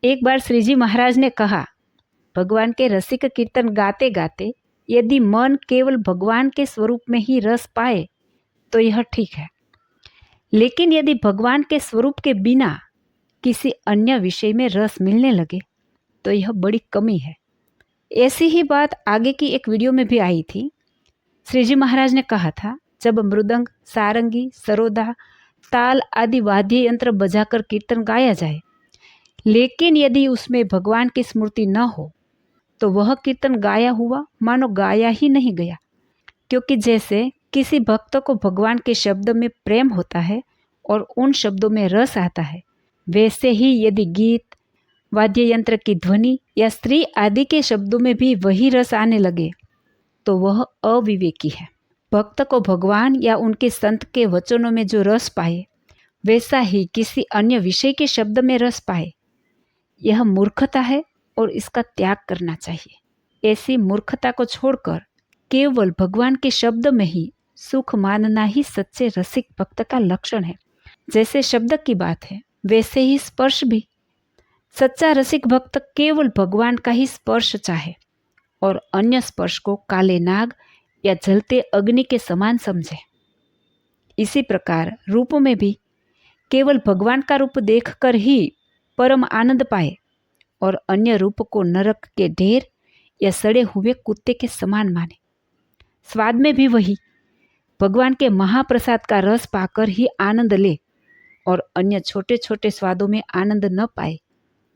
एक बार श्री जी महाराज ने कहा, भगवान के रसिक कीर्तन गाते गाते यदि मन केवल भगवान के स्वरूप में ही रस पाए तो यह ठीक है, लेकिन यदि भगवान के स्वरूप के बिना किसी अन्य विषय में रस मिलने लगे तो यह बड़ी कमी है। ऐसी ही बात आगे की एक वीडियो में भी आई थी। श्री जी महाराज ने कहा था, जब मृदंग, सारंगी, सरोदा, ताल आदि वाद्य यंत्र बजाकर कीर्तन गाया जाए, लेकिन यदि उसमें भगवान की स्मृति न हो तो वह कीर्तन गाया हुआ मानो गाया ही नहीं गया। क्योंकि जैसे किसी भक्त को भगवान के शब्द में प्रेम होता है और उन शब्दों में रस आता है, वैसे ही यदि गीत, वाद्य यंत्र की ध्वनि या स्त्री आदि के शब्दों में भी वही रस आने लगे तो वह अविवेकी है। भक्त को भगवान या उनके संत के वचनों में जो रस पाए, वैसा ही किसी अन्य विषय के शब्द में रस पाए, यह मूर्खता है और इसका त्याग करना चाहिए। ऐसी मूर्खता को छोड़कर केवल भगवान के शब्द में ही सुख मानना ही सच्चे रसिक भक्त का लक्षण है। जैसे शब्द की बात है, वैसे ही स्पर्श भी। सच्चा रसिक भक्त केवल भगवान का ही स्पर्श चाहे और अन्य स्पर्श को काले नाग या जलते अग्नि के समान समझे। इसी प्रकार रूप में भी केवल भगवान का रूप देखकर ही परम आनंद पाए और अन्य रूप को नरक के ढेर या सड़े हुए कुत्ते के समान माने। स्वाद में भी वही, भगवान के महाप्रसाद का रस पाकर ही आनंद ले और अन्य छोटे छोटे स्वादों में आनंद न पाए।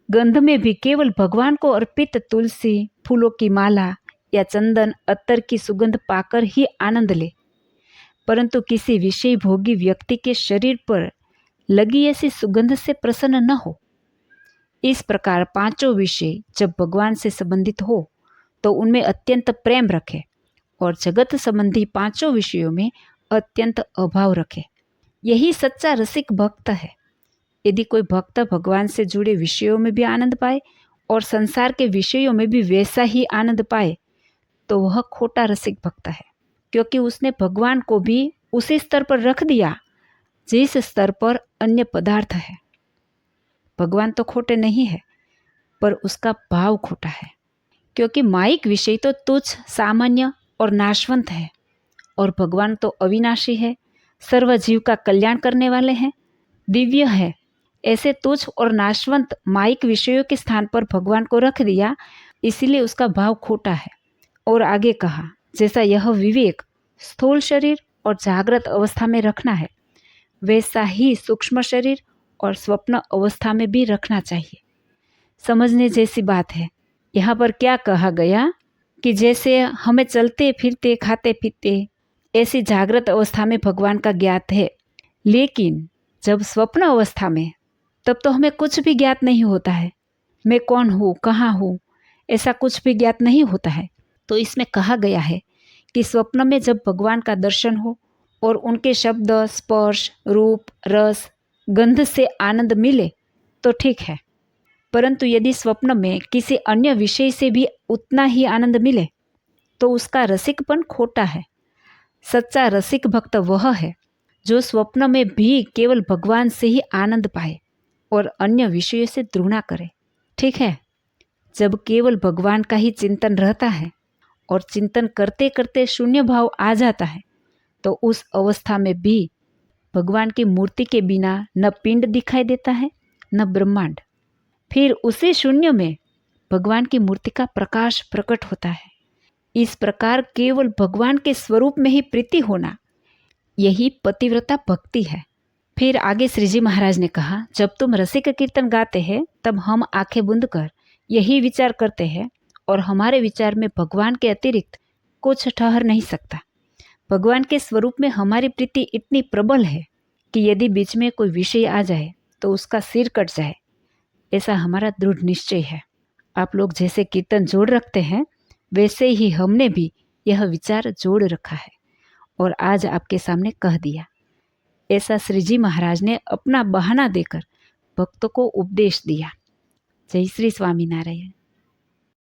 गंध में भी केवल भगवान को अर्पित तुलसी, फूलों की माला या चंदन, अत्तर की सुगंध पाकर ही आनंद ले, परंतु किसी विषय भोगी व्यक्ति के शरीर पर लगी ऐसी सुगंध से प्रसन्न न हो। इस प्रकार पांचों विषय जब भगवान से संबंधित हो तो उनमें अत्यंत प्रेम रखे और जगत संबंधी पांचों विषयों में अत्यंत अभाव रखे। यही सच्चा रसिक भक्त है। यदि कोई भक्त भगवान से जुड़े विषयों में भी आनंद पाए और संसार के विषयों में भी वैसा ही आनंद पाए तो वह खोटा रसिक भक्त है, क्योंकि उसने भगवान को भी उसी स्तर पर रख दिया जिस स्तर पर अन्य पदार्थ है। भगवान तो खोटे नहीं है, पर उसका भाव खोटा है, क्योंकि माइक विषय तो तुच्छ, सामान्य और नाशवंत है और भगवान तो अविनाशी है, सर्व जीव का कल्याण करने वाले हैं, दिव्य है। ऐसे तुच्छ और नाशवंत माइक विषयों के स्थान पर भगवान को रख दिया, इसीलिए उसका भाव खोटा है। और आगे कहा, जैसा यह विवेक स्थूल शरीर और जागृत अवस्था में रखना है, वैसा ही सूक्ष्म शरीर और स्वप्न अवस्था में भी रखना चाहिए। समझने जैसी बात है। यहाँ पर क्या कहा गया कि जैसे हमें चलते फिरते, खाते पीते ऐसी जागृत अवस्था में भगवान का ज्ञात है, लेकिन जब स्वप्न अवस्था में, तब तो हमें कुछ भी ज्ञात नहीं होता है। मैं कौन हूँ, कहाँ हूँ, ऐसा कुछ भी ज्ञात नहीं होता है। तो इसमें कहा गया है कि स्वप्न में जब भगवान का दर्शन हो और उनके शब्द, स्पर्श, रूप, रस, गंध से आनंद मिले तो ठीक है, परंतु यदि स्वप्न में किसी अन्य विषय से भी उतना ही आनंद मिले तो उसका रसिकपन खोटा है। सच्चा रसिक भक्त वह है जो स्वप्न में भी केवल भगवान से ही आनंद पाए और अन्य विषयों से घृणा करे। ठीक है, जब केवल भगवान का ही चिंतन रहता है और चिंतन करते करते शून्य भाव आ जाता है तो उस अवस्था में भी भगवान की मूर्ति के बिना न पिंड दिखाई देता है न ब्रह्मांड। फिर उसी शून्य में भगवान की मूर्ति का प्रकाश प्रकट होता है। इस प्रकार केवल भगवान के स्वरूप में ही प्रीति होना, यही पतिव्रता भक्ति है। फिर आगे श्री जी महाराज ने कहा, जब तुम रसिक कीर्तन गाते हैं तब हम आंखें बंद कर यही विचार करते हैं और हमारे विचार में भगवान के अतिरिक्त कुछ ठहर नहीं सकता। भगवान के स्वरूप में हमारी प्रीति इतनी प्रबल है कि यदि बीच में कोई विषय आ जाए तो उसका सिर कट जाए, ऐसा हमारा दृढ़ निश्चय है। आप लोग जैसे कीर्तन जोड़ रखते हैं, वैसे ही हमने भी यह विचार जोड़ रखा है और आज आपके सामने कह दिया। ऐसा श्री जी महाराज ने अपना बहाना देकर भक्तों को उपदेश दिया। जय श्री स्वामीनारायण।